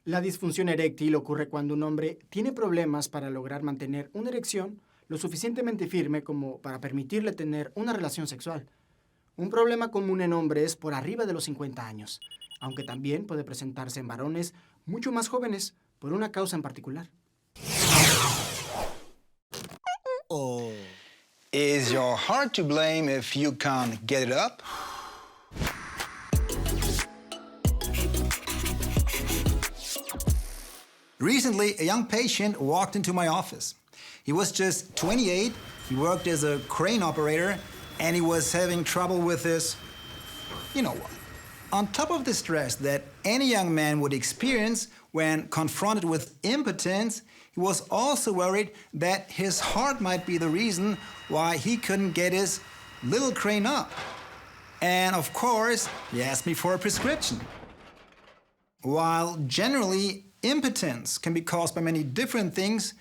La disfunción eréctil ocurre cuando un hombre tiene problemas para lograr mantener una erección lo suficientemente firme como para permitirle tener una relación sexual. Un problema común en hombres por arriba de los 50 años, aunque también puede presentarse en varones mucho más jóvenes por una causa en particular. Oh. Is your heart to blame if you can't get it up? Recently, a young patient walked into my office. He was just 28, he worked as a crane operator, and he was having trouble with his, you know what. On top of the stress that any young man would experience when confronted with impotence, he was also worried that his heart might be the reason why he couldn't get his little crane up. And of course, he asked me for a prescription. While generally impotence can be caused by many different things,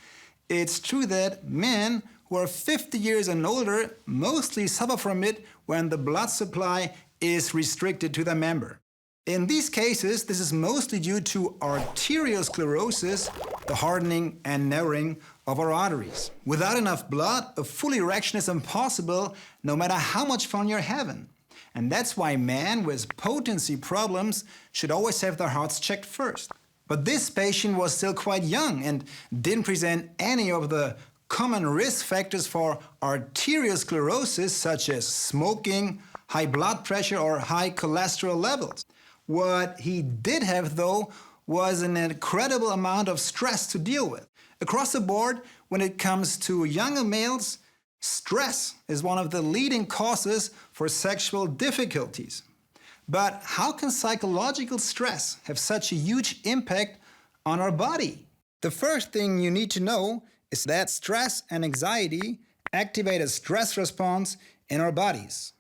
it's true that men who are 50 years and older mostly suffer from it when the blood supply is restricted to the member. In these cases, this is mostly due to arteriosclerosis, the hardening and narrowing of our arteries. Without enough blood, a full erection is impossible no matter how much fun you're having. And that's why men with potency problems should always have their hearts checked first. But this patient was still quite young and didn't present any of the common risk factors for arteriosclerosis, such as smoking, high blood pressure, or high cholesterol levels. What he did have, though, was an incredible amount of stress to deal with. Across the board, when it comes to younger males, stress is one of the leading causes for sexual difficulties. But how can psychological stress have such a huge impact on our body? The first thing you need to know is that stress and anxiety activate a stress response in our bodies.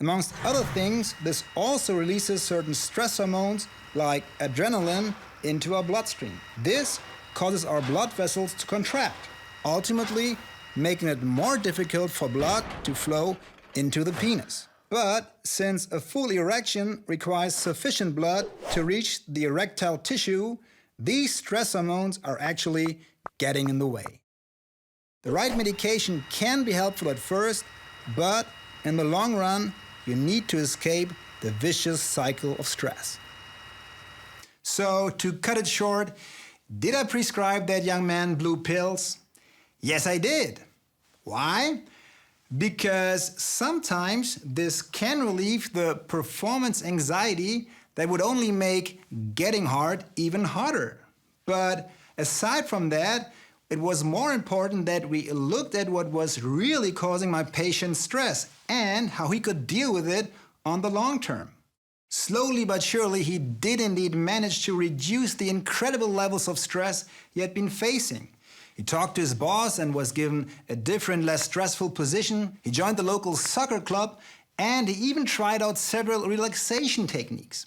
Amongst other things, this also releases certain stress hormones like adrenaline into our bloodstream. This causes our blood vessels to contract, ultimately making it more difficult for blood to flow into the penis. But since a full erection requires sufficient blood to reach the erectile tissue, these stress hormones are actually getting in the way. The right medication can be helpful at first, but in the long run, you need to escape the vicious cycle of stress. So, to cut it short, did I prescribe that young man blue pills? Yes, I did. Why? Because sometimes this can relieve the performance anxiety that would only make getting hard even harder. But aside from that, it was more important that we looked at what was really causing my patient's stress and how he could deal with it on the long term. Slowly but surely, he did indeed manage to reduce the incredible levels of stress he had been facing. He talked to his boss and was given a different, less stressful position. He joined the local soccer club, and he even tried out several relaxation techniques.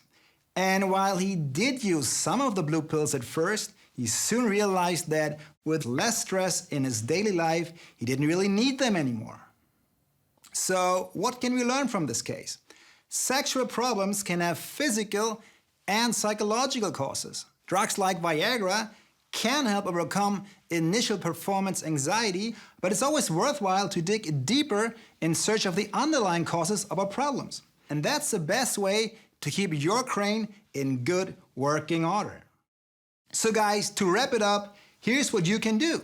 And while he did use some of the blue pills at first, he soon realized that with less stress in his daily life, he didn't really need them anymore. So, what can we learn from this case? Sexual problems can have physical and psychological causes. Drugs like Viagra can help overcome initial performance anxiety, but it's always worthwhile to dig deeper in search of the underlying causes of our problems. And that's the best way to keep your crane in good working order. So guys, to wrap it up, here's what you can do.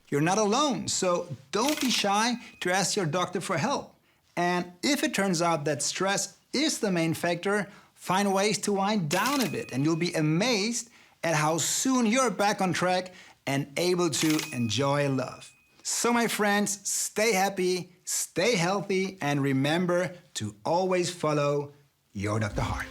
You're not alone, so don't be shy to ask your doctor for help. And if it turns out that stress is the main factor, find ways to wind down a bit, and you'll be amazed at how soon you're back on track and able to enjoy love. So my friends, stay happy, stay healthy, and remember to always follow your Dr. Heart.